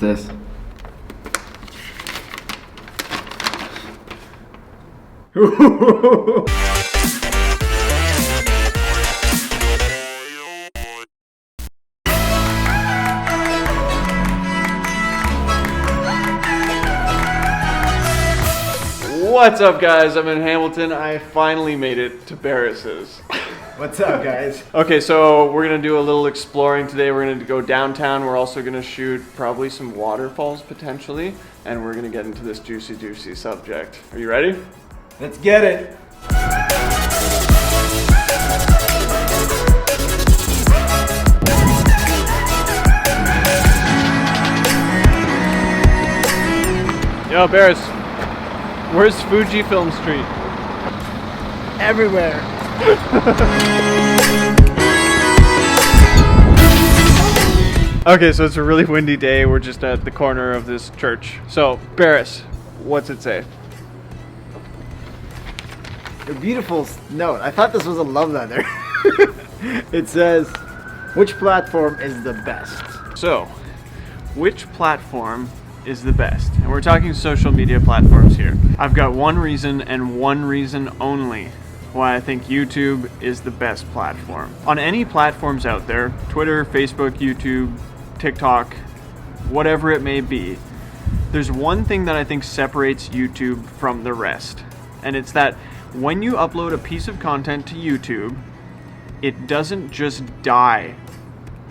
this? What's up, guys? I'm in Hamilton. I finally made it to BARIS's. What's up, guys? Okay, so we're gonna do a little exploring today. We're gonna go downtown. We're also gonna shoot probably some waterfalls potentially, and we're gonna get into this juicy subject. Are you ready? Let's get it. Yo, BARIS, where's Fujifilm Street? Everywhere. Okay, so it's a really windy day. We're just at the corner of this church. So, BARIS, what's it say? A beautiful note. I thought this was a love letter. It says, which platform is the best? So, which platform is the best? And we're talking social media platforms here. I've got one reason and one reason only why I think YouTube is the best platform. On any platforms out there, Twitter, Facebook, YouTube, TikTok, whatever it may be, there's one thing that I think separates YouTube from the rest. And it's that when you upload a piece of content to YouTube, it doesn't just die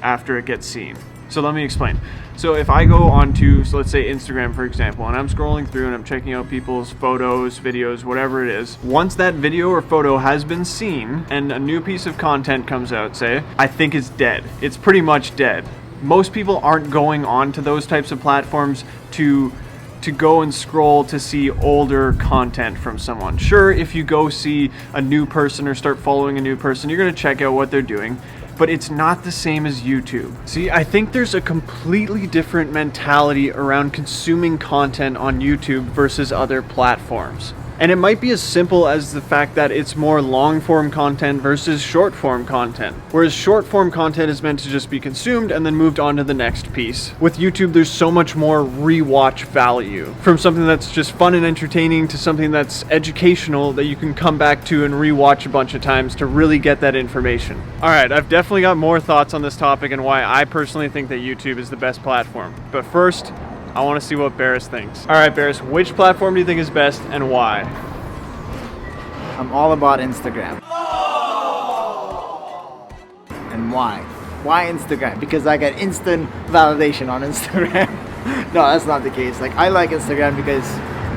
after it gets seen. So let me explain. So if I go onto, so let's say Instagram, for example, and I'm scrolling through and I'm checking out people's photos, videos, whatever it is, once that video or photo has been seen and a new piece of content comes out, say, I think it's dead. It's pretty much dead. Most people aren't going on to those types of platforms to go and scroll to see older content from someone. Sure, if you go see a new person or start following a new person, you're gonna check out what they're doing, but it's not the same as YouTube. See, I think there's a completely different mentality around consuming content on YouTube versus other platforms. And it might be as simple as the fact that it's more long-form content versus short-form content. Whereas short-form content is meant to just be consumed and then moved on to the next piece. With YouTube, there's so much more rewatch value. From something that's just fun and entertaining to something that's educational that you can come back to and rewatch a bunch of times to really get that information. All right, I've definitely got more thoughts on this topic and why I personally think that YouTube is the best platform. But first, I want to see what BARIS thinks. All right, BARIS, which platform do you think is best and why? I'm all about Instagram. And why? Why Instagram? Because I get instant validation on Instagram. No, that's not the case. Like, I like Instagram because,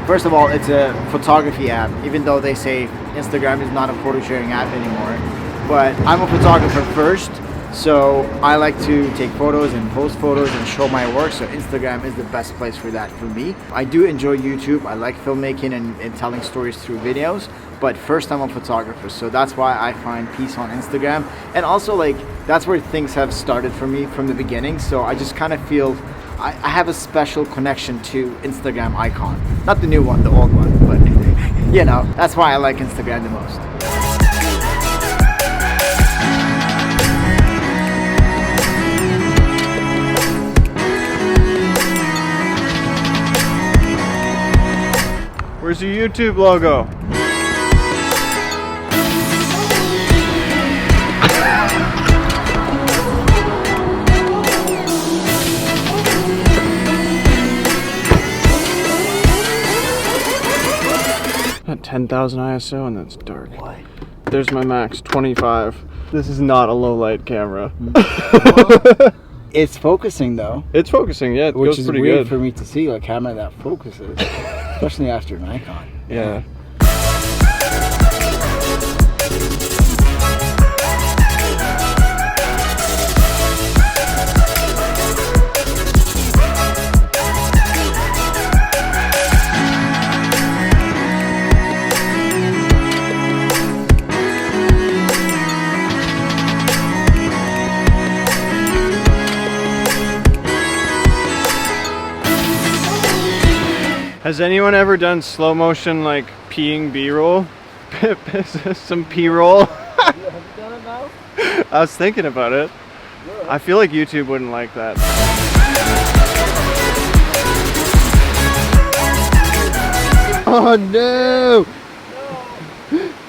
first of all, it's a photography app, even though they say Instagram is not a photo sharing app anymore. But I'm a photographer first, so I like to take photos and post photos and show my work, so Instagram is the best place for that for me. I do enjoy YouTube. I like filmmaking and telling stories through videos, but first I'm a photographer, so that's why I find peace on Instagram. And also, like, that's where things have started for me from the beginning, so I just kind of feel I have a special connection to Instagram icon. Not the new one, the old one, but you know, that's why I like Instagram the most. Where's your YouTube logo? At 10,000 ISO and that's dark. What? There's my max, 25. This is not a low light camera. It's focusing though. It's focusing, yeah, it which goes is pretty weird good. for me to see a camera that focuses, especially after Nikon. Yeah. Has anyone ever done slow motion like peeing B-roll? Some P-roll? Have you done it now? I was thinking about it. I feel like YouTube wouldn't like that. Oh no!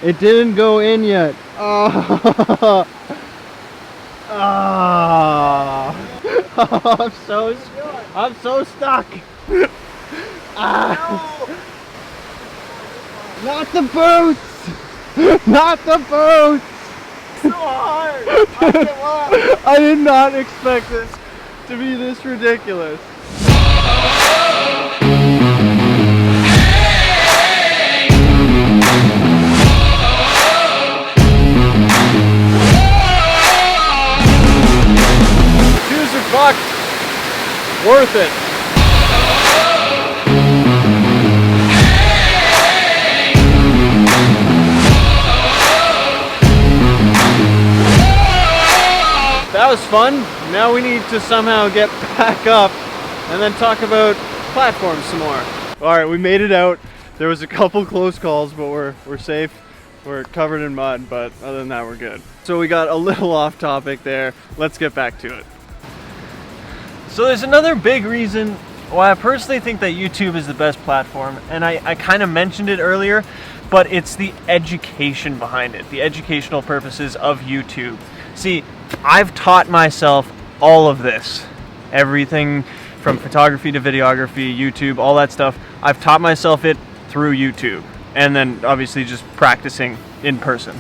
It didn't go in yet. Oh. Oh. I'm so stuck. Not the boots! Not the boots! So hard! I give up. I did not expect this to be this ridiculous. Shoes are fucked. Worth it. That was fun. Now we need to somehow get back up and then talk about platforms some more. All right, we made it out. There was a couple close calls, but we're safe. We're covered in mud, but other than that, we're good. So we got a little off topic there. Let's get back to it. So there's another big reason why I personally think that YouTube is the best platform, and I kind of mentioned it earlier, but it's the education behind it, the educational purposes of YouTube. See, I've taught myself all of this, everything from photography to videography, YouTube, all that stuff. I've taught myself it through YouTube, and then obviously just practicing in person.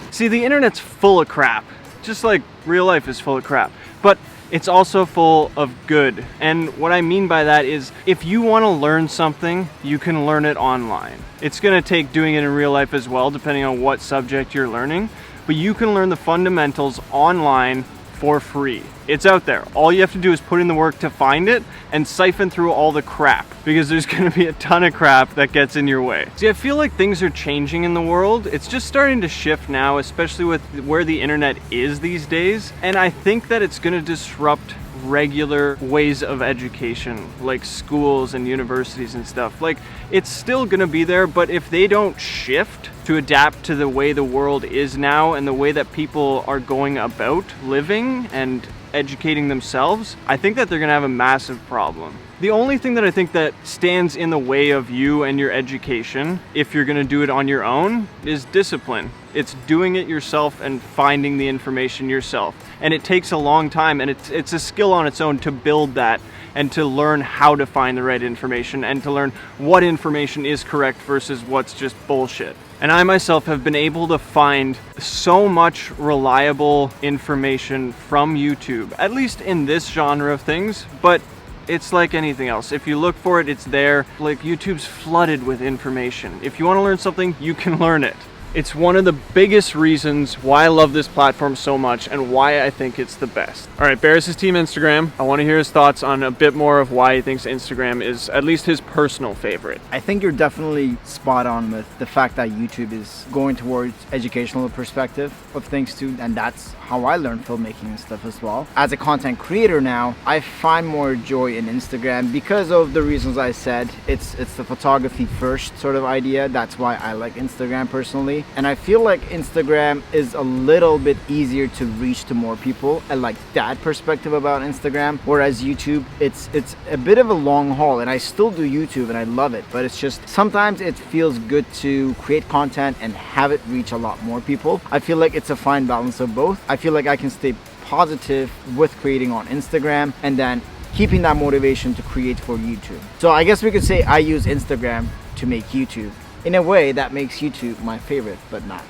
See, the internet's full of crap, just like real life is full of crap, but it's also full of good. And what I mean by that is, if you want to learn something, you can learn it online. It's going to take doing it in real life as well, depending on what subject you're learning. But you can learn the fundamentals online for free. It's out there. All you have to do is put in the work to find it and siphon through all the crap, because there's going to be a ton of crap that gets in your way. See, I feel like things are changing in the world. It's just starting to shift now, especially with where the internet is these days. And I think that it's going to disrupt regular ways of education, like schools and universities and stuff. Like, it's still gonna be there, but if they don't shift to adapt to the way the world is now and the way that people are going about living and educating themselves, I think that they're gonna have a massive problem. The only thing that I think that stands in the way of you and your education, if you're gonna do it on your own, is discipline. It's doing it yourself and finding the information yourself. And it takes a long time, and it's a skill on its own to build that and to learn how to find the right information and to learn what information is correct versus what's just bullshit. And I myself have been able to find so much reliable information from YouTube, at least in this genre of things, but it's like anything else. If you look for it, it's there. Like, YouTube's flooded with information. If you want to learn something, you can learn it. It's one of the biggest reasons why I love this platform so much and why I think it's the best. All right, Baris' team Instagram. I want to hear his thoughts on a bit more of why he thinks Instagram is at least his personal favorite. I think you're definitely spot on with the fact that YouTube is going towards educational perspective of things too, and that's how I learned filmmaking and stuff as well. As a content creator now, I find more joy in Instagram because of the reasons I said. It's the photography first sort of idea. That's why I like Instagram personally. And I feel like Instagram is a little bit easier to reach to more people. I like that perspective about Instagram, whereas YouTube, it's a bit of a long haul, and I still do YouTube and I love it, but it's just sometimes it feels good to create content and have it reach a lot more people. I feel like it's a fine balance of both. I feel like I can stay positive with creating on Instagram and then keeping that motivation to create for YouTube. So I guess we could say I use Instagram to make YouTube. In a way, that makes YouTube my favorite, but not.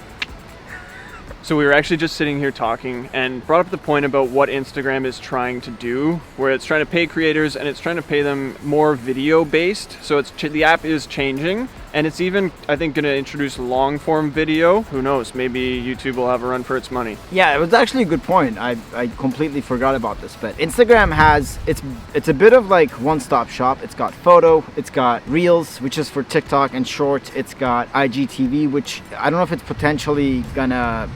So we were actually just sitting here talking and brought up the point about what Instagram is trying to do, where it's trying to pay creators and it's trying to pay them more video based. So the app is changing, and it's even, I think, going to introduce long form video. Who knows, maybe YouTube will have a run for its money. Yeah, it was actually a good point. I completely forgot about this, but Instagram has, it's a bit of like one-stop shop. It's got photo, it's got Reels, which is for TikTok and Shorts. It's got IGTV, which I don't know if it's potentially gonna,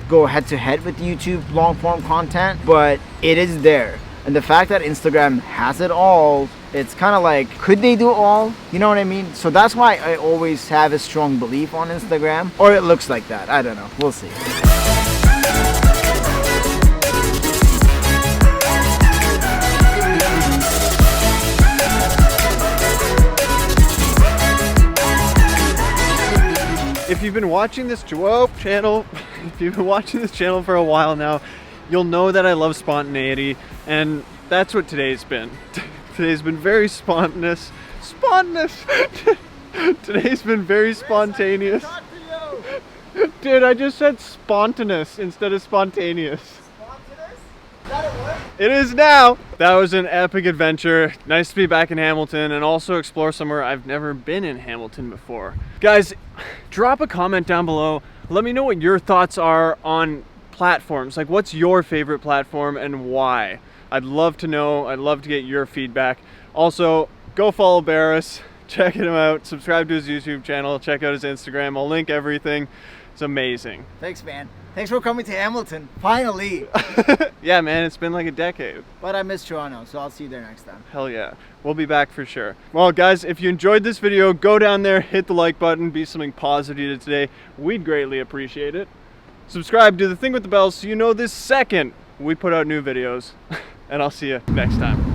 go head to head with YouTube long form content, but it is there. And the fact that Instagram has it all, it's kind of like, could they do all? You know what I mean? So that's why I always have a strong belief on Instagram, or it looks like that. I don't know. We'll see. been watching this channel, if you've been watching this channel for a while now, you'll know that I love spontaneity, and that's what today's been. Today's been very spontaneous. Today's been very spontaneous. Dude, I just said spontaneous instead of spontaneous. It is now. That was an epic adventure. Nice to be back in Hamilton and also explore somewhere I've never been in Hamilton before. Guys, drop a comment down below. Let me know what your thoughts are on platforms. Like, what's your favorite platform and why? I'd love to know. I'd love to get your feedback. Also, go follow BARIS. Check him out. Subscribe to his YouTube channel. Check out his Instagram. I'll link everything. It's amazing. Thanks, man. Thanks for coming to Hamilton. Finally. Yeah, man, it's been like a decade. But I miss Toronto, so I'll see you there next time. Hell yeah. We'll be back for sure. Well, guys, if you enjoyed this video, go down there, hit the like button, be something positive today. We'd greatly appreciate it. Subscribe, do the thing with the bell so you know this second we put out new videos. And I'll see you next time.